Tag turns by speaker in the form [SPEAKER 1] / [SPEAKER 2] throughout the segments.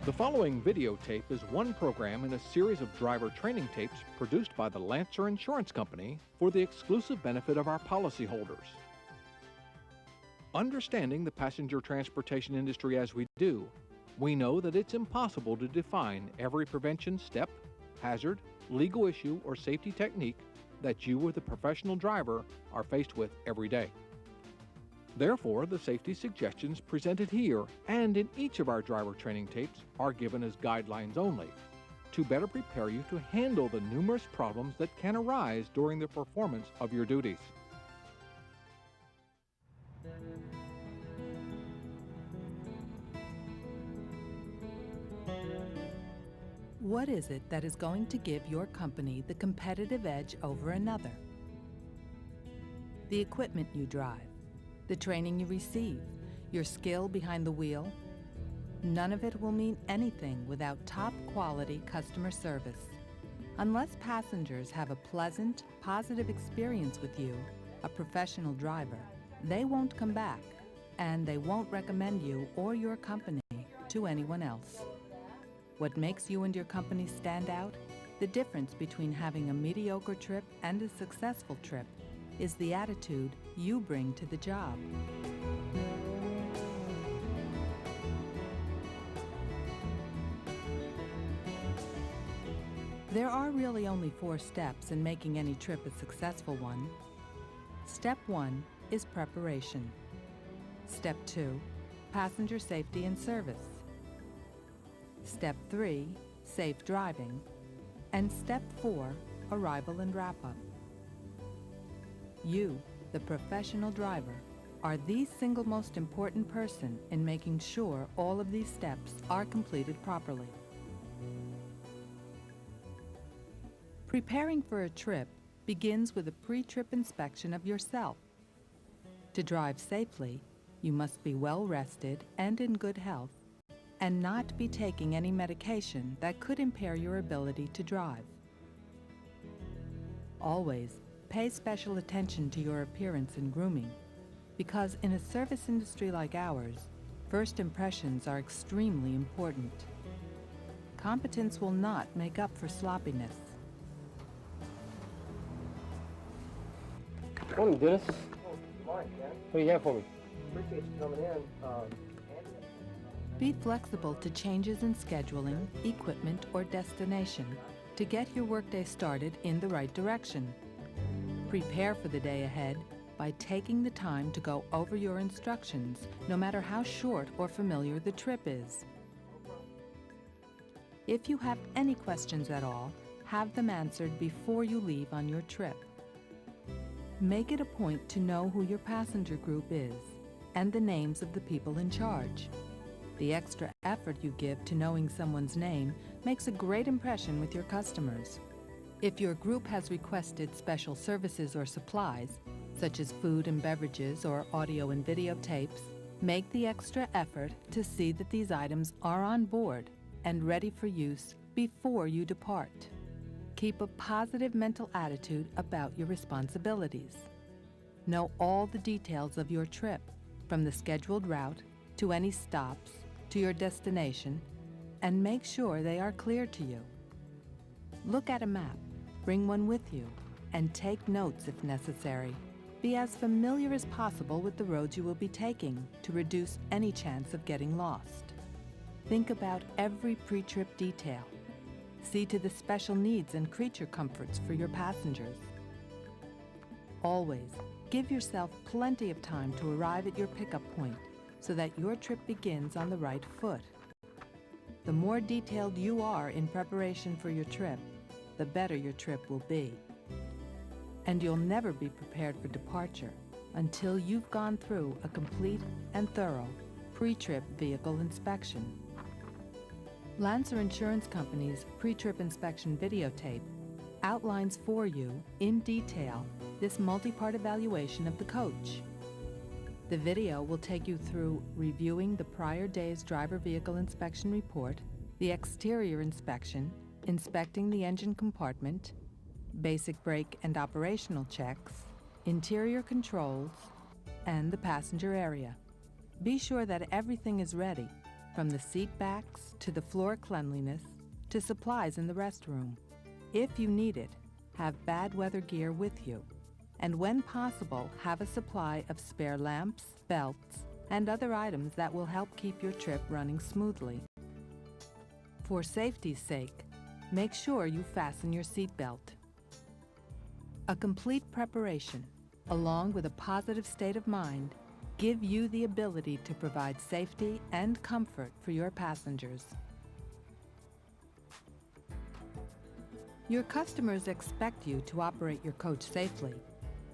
[SPEAKER 1] The following videotape is one program in a series of driver training tapes produced by the Lancer Insurance Company for the exclusive benefit of our policyholders. Understanding the passenger transportation industry as we do, we know that it's impossible to define every prevention step, hazard, legal issue, or safety technique that you or the professional driver are faced with every day. Therefore, the safety suggestions presented here and in each of our driver training tapes are given as guidelines only, to better prepare you to handle the numerous problems that can arise during the performance of your duties.
[SPEAKER 2] What is it that is going to give your company the competitive edge over another? The equipment you drive, the training you receive, your skill behind the wheel? None of it will mean anything without top-quality customer service. Unless passengers have a pleasant, positive experience with you, a professional driver, they won't come back, and they won't recommend you or your company to anyone else. What makes you and your company stand out? The difference between having a mediocre trip and a successful trip is the attitude you bring to the job. There are really only 4 steps in making any trip a successful one. Step 1 is preparation. Step 2, passenger safety and service. Step 3, safe driving. And Step 4, arrival and wrap-up. You, the professional driver, are the single most important person in making sure all of these steps are completed properly. Preparing for a trip begins with a pre-trip inspection of yourself. To drive safely, you must be well rested and in good health, and not be taking any medication that could impair your ability to drive. Always pay special attention to your appearance and grooming, because in a service industry like ours, first impressions are extremely important. Competence will not make up for sloppiness.
[SPEAKER 3] Morning, Dennis.
[SPEAKER 4] Good morning, Ken.
[SPEAKER 3] What do you have for me?
[SPEAKER 4] Appreciate you coming in.
[SPEAKER 2] Be flexible to changes in scheduling, equipment, or destination to get your workday started in the right direction. Prepare for the day ahead by taking the time to go over your instructions, no matter how short or familiar the trip is. If you have any questions at all, have them answered before you leave on your trip. Make it a point to know who your passenger group is and the names of the people in charge. The extra effort you give to knowing someone's name makes a great impression with your customers. If your group has requested special services or supplies, such as food and beverages or audio and video tapes, make the extra effort to see that these items are on board and ready for use before you depart. Keep a positive mental attitude about your responsibilities. Know all the details of your trip, from the scheduled route to any stops to your destination, and make sure they are clear to you. Look at a map, bring one with you, and take notes if necessary. Be as familiar as possible with the roads you will be taking to reduce any chance of getting lost. Think about every pre-trip detail. See to the special needs and creature comforts for your passengers. Always give yourself plenty of time to arrive at your pickup point so that your trip begins on the right foot. The more detailed you are in preparation for your trip, the better your trip will be. And you'll never be prepared for departure until you've gone through a complete and thorough pre-trip vehicle inspection. Lancer Insurance Company's pre-trip inspection videotape outlines for you in detail this multi-part evaluation of the coach. The video will take you through reviewing the prior day's driver vehicle inspection report, the exterior inspection, inspecting the engine compartment, basic brake and operational checks, interior controls, and the passenger area. Be sure that everything is ready, from the seat backs to the floor cleanliness to supplies in the restroom. If you need it, have bad weather gear with you, and when possible, have a supply of spare lamps, belts, and other items that will help keep your trip running smoothly. For safety's sake, make sure you fasten your seatbelt. A complete preparation, along with a positive state of mind, give you the ability to provide safety and comfort for your passengers. Your customers expect you to operate your coach safely,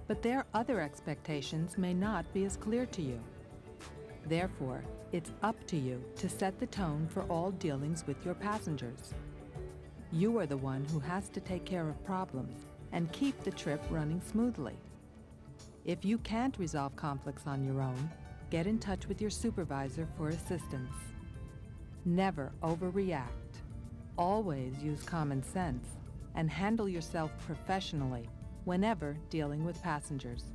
[SPEAKER 2] but their other expectations may not be as clear to you. Therefore, it's up to you to set the tone for all dealings with your passengers. You are the one who has to take care of problems and keep the trip running smoothly. If you can't resolve conflicts on your own, get in touch with your supervisor for assistance. Never overreact. Always use common sense and handle yourself professionally whenever dealing with passengers.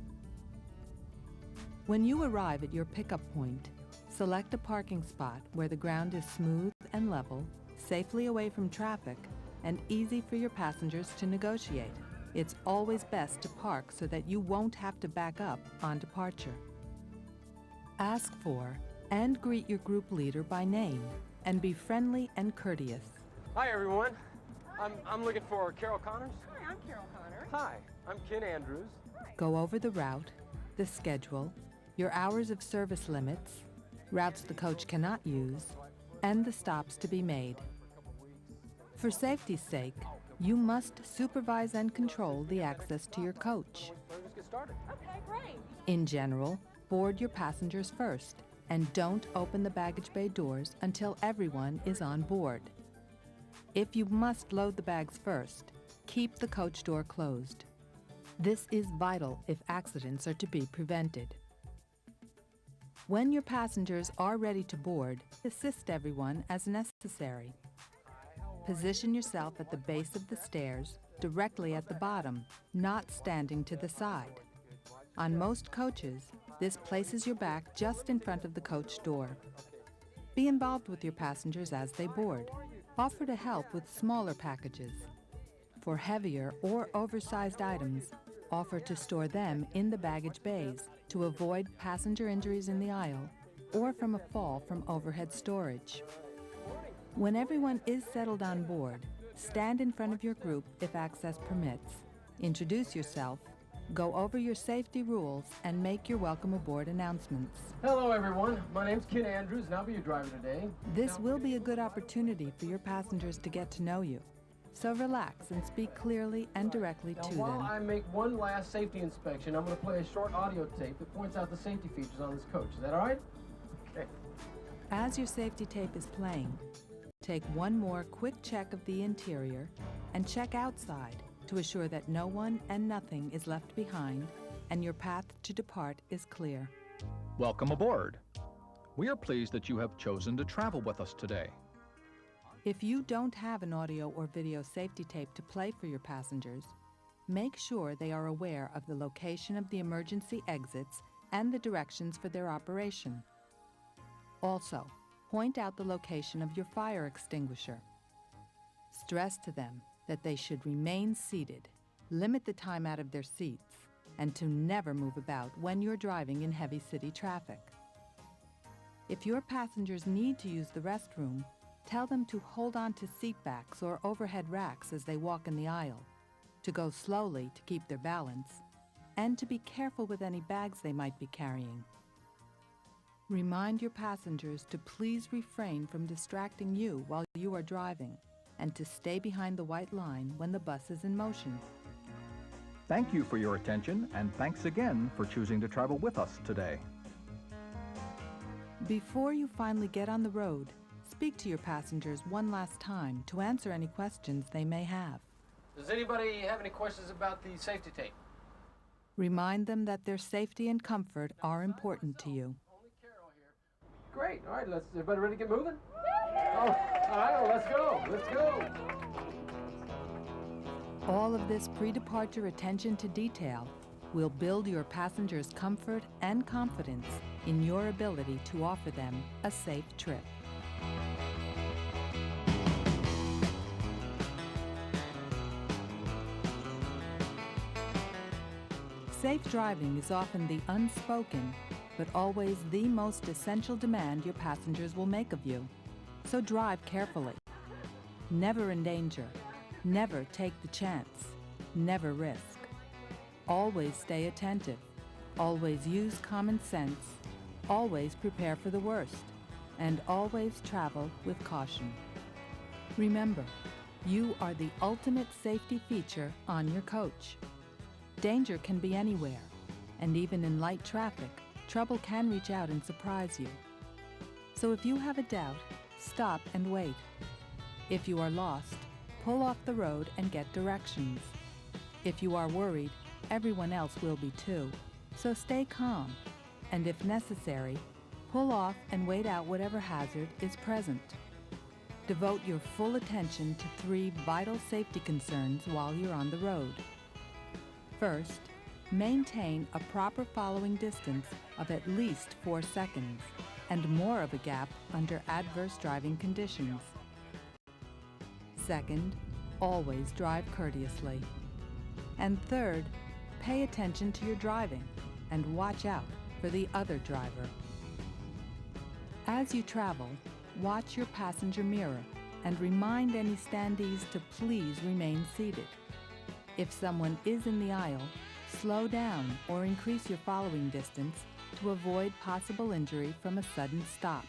[SPEAKER 2] When you arrive at your pickup point, select a parking spot where the ground is smooth and level, safely away from traffic, and easy for your passengers to negotiate. It's always best to park so that you won't have to back up on departure. Ask for and greet your group leader by name and be friendly and courteous.
[SPEAKER 3] Hi, everyone. I'm looking for Carol Connors.
[SPEAKER 5] Hi, I'm Carol Connors.
[SPEAKER 3] Hi, I'm Ken Andrews.
[SPEAKER 2] Go over the route, the schedule, your hours of service limits, routes the coach cannot use, and the stops to be made. For safety's sake, you must supervise and control the access to your coach.
[SPEAKER 3] Let's get started.
[SPEAKER 5] Okay, great.
[SPEAKER 2] In general, board your passengers first and don't open the baggage bay doors until everyone is on board. If you must load the bags first, keep the coach door closed. This is vital if accidents are to be prevented. When your passengers are ready to board, assist everyone as necessary. Position yourself at the base of the stairs, directly at the bottom, not standing to the side. On most coaches, this places your back just in front of the coach door. Be involved with your passengers as they board. Offer to help with smaller packages. For heavier or oversized items, offer to store them in the baggage bays to avoid passenger injuries in the aisle or from a fall from overhead storage. When everyone is settled on board, stand in front of your group if access permits. Introduce yourself, go over your safety rules, and make your welcome aboard announcements.
[SPEAKER 3] Hello, everyone. My name's Ken Andrews, and I'll be your driver today.
[SPEAKER 2] This will be a good opportunity for your passengers to get to know you. So relax and speak clearly and directly
[SPEAKER 3] Now,
[SPEAKER 2] to
[SPEAKER 3] while
[SPEAKER 2] them.
[SPEAKER 3] I make one last safety inspection, I'm going to play a short audio tape that points out the safety features on this coach. Is that all right? Okay.
[SPEAKER 2] As your safety tape is playing, take one more quick check of the interior and check outside to assure that no one and nothing is left behind and your path to depart is clear.
[SPEAKER 1] Welcome aboard. We are pleased that you have chosen to travel with us today.
[SPEAKER 2] If you don't have an audio or video safety tape to play for your passengers, make sure they are aware of the location of the emergency exits and the directions for their operation. Also, point out the location of your fire extinguisher. Stress to them that they should remain seated, limit the time out of their seats, and to never move about when you're driving in heavy city traffic. If your passengers need to use the restroom, tell them to hold on to seat backs or overhead racks as they walk in the aisle, to go slowly to keep their balance, and to be careful with any bags they might be carrying. Remind your passengers to please refrain from distracting you while you are driving, and to stay behind the white line when the bus is in motion.
[SPEAKER 1] Thank you for your attention, and thanks again for choosing to travel with us today.
[SPEAKER 2] Before you finally get on the road, speak to your passengers one last time to answer any questions they may have.
[SPEAKER 3] Does anybody have any questions about the safety tape?
[SPEAKER 2] Remind them that their safety and comfort are important to you.
[SPEAKER 3] Only Carol here. Great. All right, everybody ready to get moving? Oh, all right, well, let's go. Let's go.
[SPEAKER 2] All of this pre-departure attention to detail will build your passengers' comfort and confidence in your ability to offer them a safe trip. Safe driving is often the unspoken, but always the most essential demand your passengers will make of you. So drive carefully. Never endanger. Never take the chance. Never risk. Always stay attentive. Always use common sense. Always prepare for the worst. And always travel with caution. Remember, you are the ultimate safety feature on your coach. Danger can be anywhere, and even in light traffic, trouble can reach out and surprise you. So if you have a doubt, stop and wait. If you are lost, pull off the road and get directions. If you are worried, everyone else will be too. So stay calm, and if necessary, pull off and wait out whatever hazard is present. Devote your full attention to 3 vital safety concerns while you're on the road. First, maintain a proper following distance of at least 4 seconds and more of a gap under adverse driving conditions. Second, always drive courteously. And third, pay attention to your driving and watch out for the other driver. As you travel, watch your passenger mirror and remind any standees to please remain seated. If someone is in the aisle, slow down or increase your following distance to avoid possible injury from a sudden stop.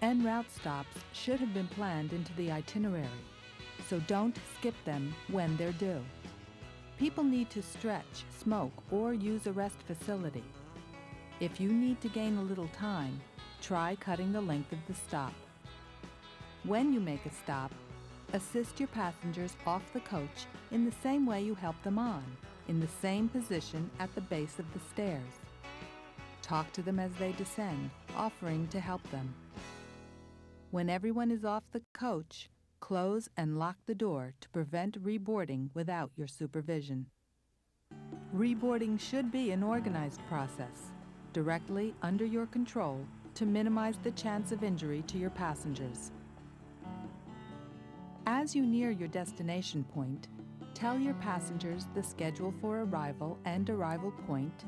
[SPEAKER 2] En route stops should have been planned into the itinerary, so don't skip them when they're due. People need to stretch, smoke, or use a rest facility. If you need to gain a little time, try cutting the length of the stop. When you make a stop, assist your passengers off the coach in the same way you help them on, in the same position at the base of the stairs. Talk to them as they descend, offering to help them. When everyone is off the coach, close and lock the door to prevent reboarding without your supervision. Reboarding should be an organized process, directly under your control to minimize the chance of injury to your passengers. As you near your destination point, tell your passengers the schedule for arrival and arrival point,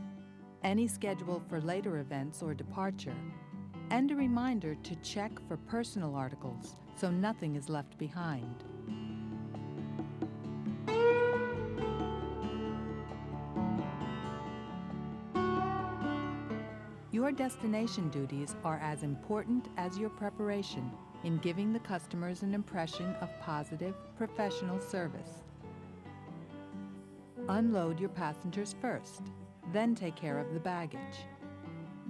[SPEAKER 2] any schedule for later events or departure, and a reminder to check for personal articles so nothing is left behind. Your destination duties are as important as your preparation in giving the customers an impression of positive, professional service. Unload your passengers first, then take care of the baggage.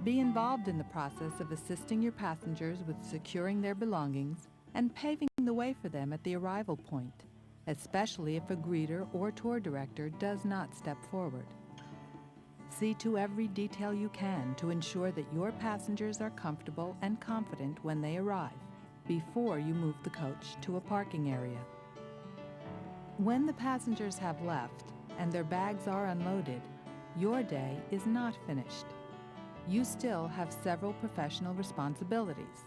[SPEAKER 2] Be involved in the process of assisting your passengers with securing their belongings and paving the way for them at the arrival point, especially if a greeter or tour director does not step forward. See to every detail you can to ensure that your passengers are comfortable and confident when they arrive, before you move the coach to a parking area. When the passengers have left and their bags are unloaded, your day is not finished. You still have several professional responsibilities.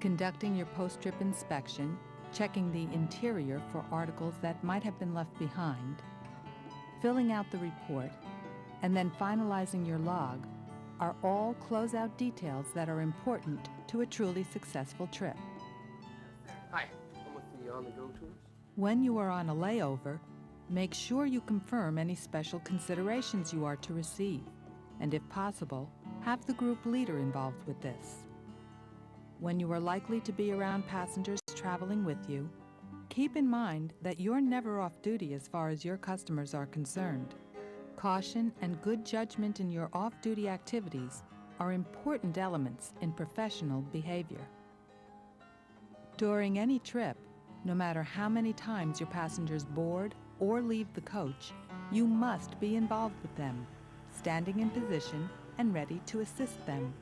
[SPEAKER 2] Conducting your post-trip inspection, checking the interior for articles that might have been left behind, filling out the report, and then finalizing your log are all closeout details that are important to a truly successful trip.
[SPEAKER 3] Hi, I'm with the On The Go tours.
[SPEAKER 2] When you are on a layover, make sure you confirm any special considerations you are to receive, and if possible, have the group leader involved with this. When you are likely to be around passengers traveling with you, keep in mind that you're never off duty as far as your customers are concerned. Caution and good judgment in your off-duty activities are important elements in professional behavior. During any trip, no matter how many times your passengers board or leave the coach, you must be involved with them, standing in position and ready to assist them.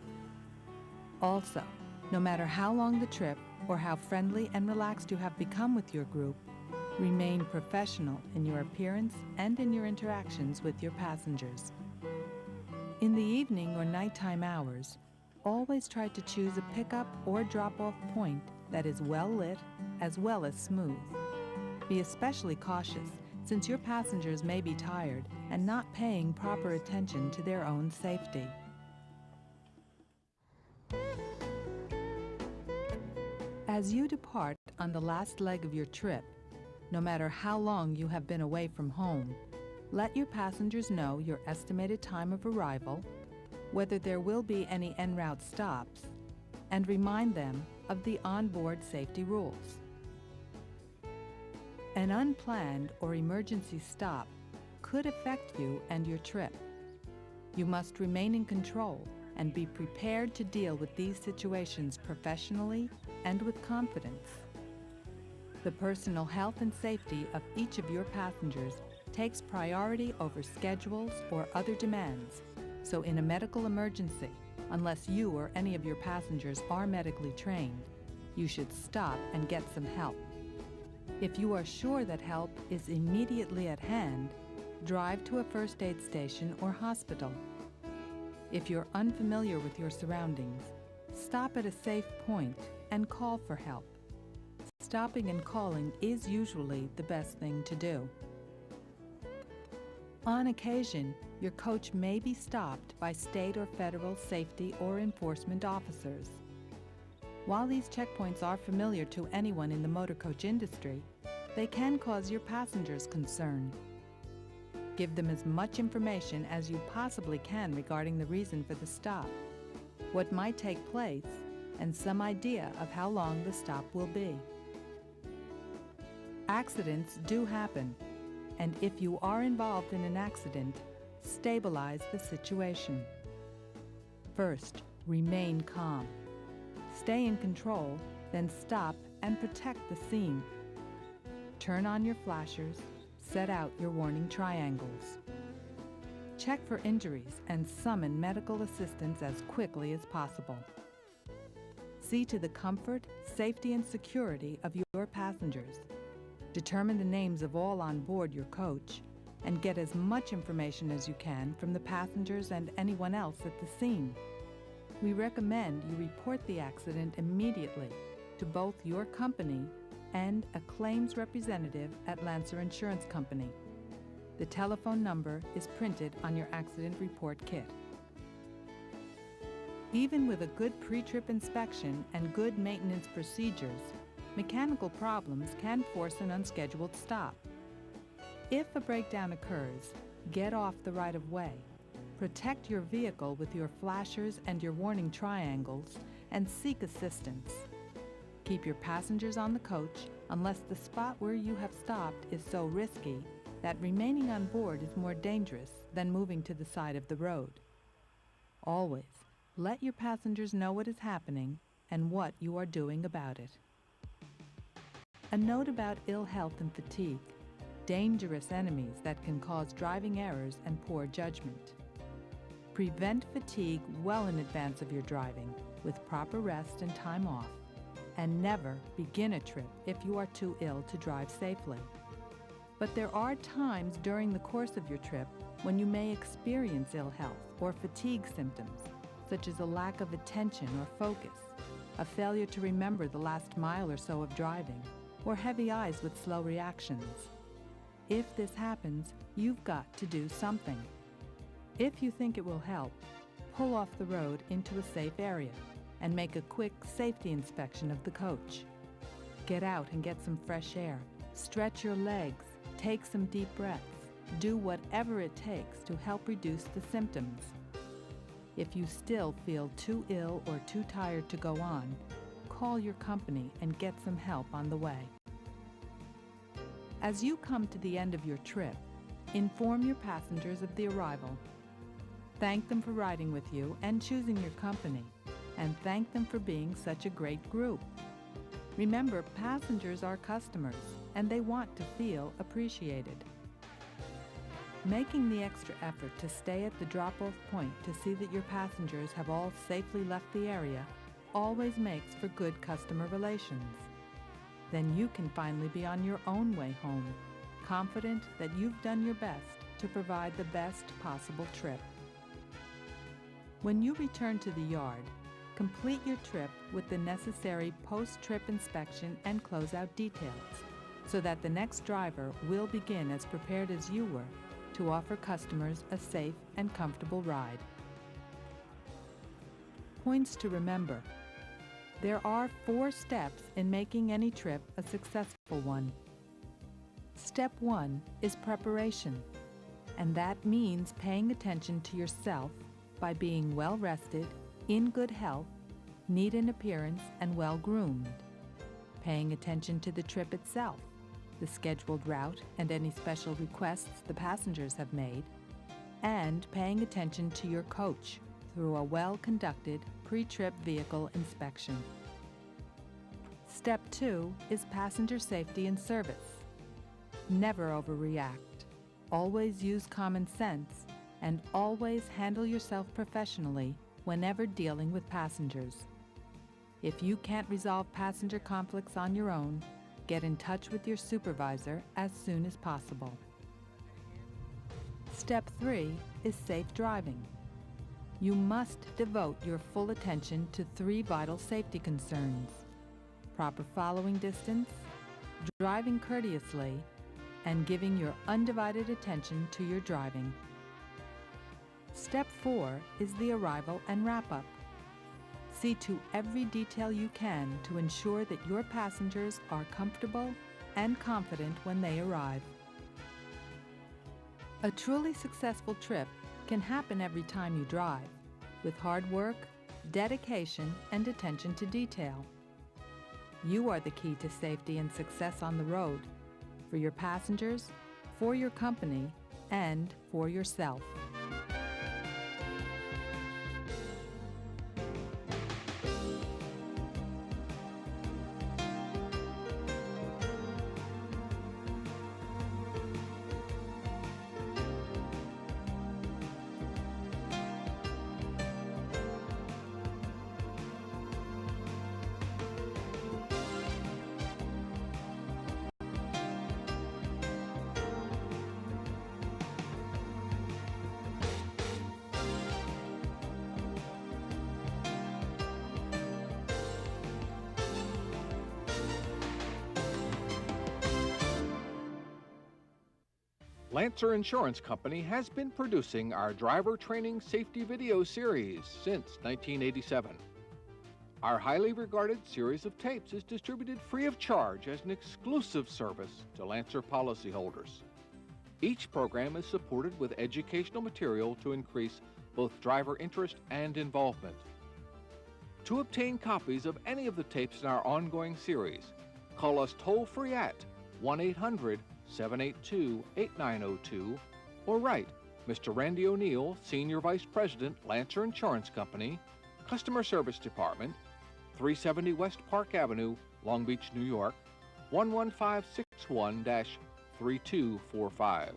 [SPEAKER 2] Also, no matter how long the trip or how friendly and relaxed you have become with your group, remain professional in your appearance and in your interactions with your passengers. In the evening or nighttime hours, always try to choose a pickup or drop-off point that is well lit as well as smooth. Be especially cautious since your passengers may be tired and not paying proper attention to their own safety. As you depart on the last leg of your trip, no matter how long you have been away from home, let your passengers know your estimated time of arrival, whether there will be any en route stops, and remind them of the onboard safety rules. An unplanned or emergency stop could affect you and your trip. You must remain in control and be prepared to deal with these situations professionally and with confidence. The personal health and safety of each of your passengers takes priority over schedules or other demands, so in a medical emergency, unless you or any of your passengers are medically trained, you should stop and get some help. If you are sure that help is immediately at hand, drive to a first aid station or hospital. If you're unfamiliar with your surroundings, stop at a safe point and call for help. Stopping and calling is usually the best thing to do. On occasion, your coach may be stopped by state or federal safety or enforcement officers. While these checkpoints are familiar to anyone in the motor coach industry, they can cause your passengers concern. Give them as much information as you possibly can regarding the reason for the stop, what might take place, and some idea of how long the stop will be. Accidents do happen, and if you are involved in an accident, stabilize the situation. First, remain calm. Stay in control, then stop and protect the scene. Turn on your flashers, set out your warning triangles. Check for injuries and summon medical assistance as quickly as possible. See to the comfort, safety, and security of your passengers. Determine the names of all on board your coach, and get as much information as you can from the passengers and anyone else at the scene. We recommend you report the accident immediately to both your company and a claims representative at Lancer Insurance Company. The telephone number is printed on your accident report kit. Even with a good pre-trip inspection and good maintenance procedures, mechanical problems can force an unscheduled stop. If a breakdown occurs, get off the right-of-way. Protect your vehicle with your flashers and your warning triangles, and seek assistance. Keep your passengers on the coach unless the spot where you have stopped is so risky that remaining on board is more dangerous than moving to the side of the road. Always let your passengers know what is happening and what you are doing about it. A note about ill health and fatigue, dangerous enemies that can cause driving errors and poor judgment. Prevent fatigue well in advance of your driving with proper rest and time off, and never begin a trip if you are too ill to drive safely. But there are times during the course of your trip when you may experience ill health or fatigue symptoms, such as a lack of attention or focus, a failure to remember the last mile or so of driving, or heavy eyes with slow reactions. If this happens, you've got to do something. If you think it will help, pull off the road into a safe area and make a quick safety inspection of the coach. Get out and get some fresh air. Stretch your legs. Take some deep breaths. Do whatever it takes to help reduce the symptoms. If you still feel too ill or too tired to go on, call your company and get some help on the way. As you come to the end of your trip, inform your passengers of the arrival. Thank them for riding with you and choosing your company, and thank them for being such a great group. Remember, passengers are customers, and they want to feel appreciated. Making the extra effort to stay at the drop-off point to see that your passengers have all safely left the area always makes for good customer relations. Then you can finally be on your own way home, confident that you've done your best to provide the best possible trip. When you return to the yard, complete your trip with the necessary post-trip inspection and closeout details. so that the next driver will begin as prepared as you were to offer customers a safe and comfortable ride. Points to remember. There are 4 steps in making any trip a successful one. Step 1 is preparation, and that means paying attention to yourself by being well rested, in good health, neat in appearance, and well groomed. Paying attention to the trip itself, the scheduled route and any special requests the passengers have made, and paying attention to your coach through a well-conducted pre-trip vehicle inspection. Step 2 is passenger safety and service. Never overreact. Always use common sense and always handle yourself professionally whenever dealing with passengers. If you can't resolve passenger conflicts on your own, get in touch with your supervisor as soon as possible. Step 3 is safe driving. You must devote your full attention to 3 vital safety concerns: proper following distance, driving courteously, and giving your undivided attention to your driving. Step 4 is the arrival and wrap-up. See to every detail you can to ensure that your passengers are comfortable and confident when they arrive. A truly successful trip can happen every time you drive, with hard work, dedication, and attention to detail. You are the key to safety and success on the road, for your passengers, for your company, and for yourself.
[SPEAKER 1] Lancer Insurance Company has been producing our driver training safety video series since 1987. Our highly regarded series of tapes is distributed free of charge as an exclusive service to Lancer policyholders. Each program is supported with educational material to increase both driver interest and involvement. To obtain copies of any of the tapes in our ongoing series, call us toll-free at 1-800-782-8902 or write Mr. Randy O'Neill, Senior Vice President, Lancer Insurance Company, Customer Service Department, 370 West Park Avenue, Long Beach, New York, 11561-3245.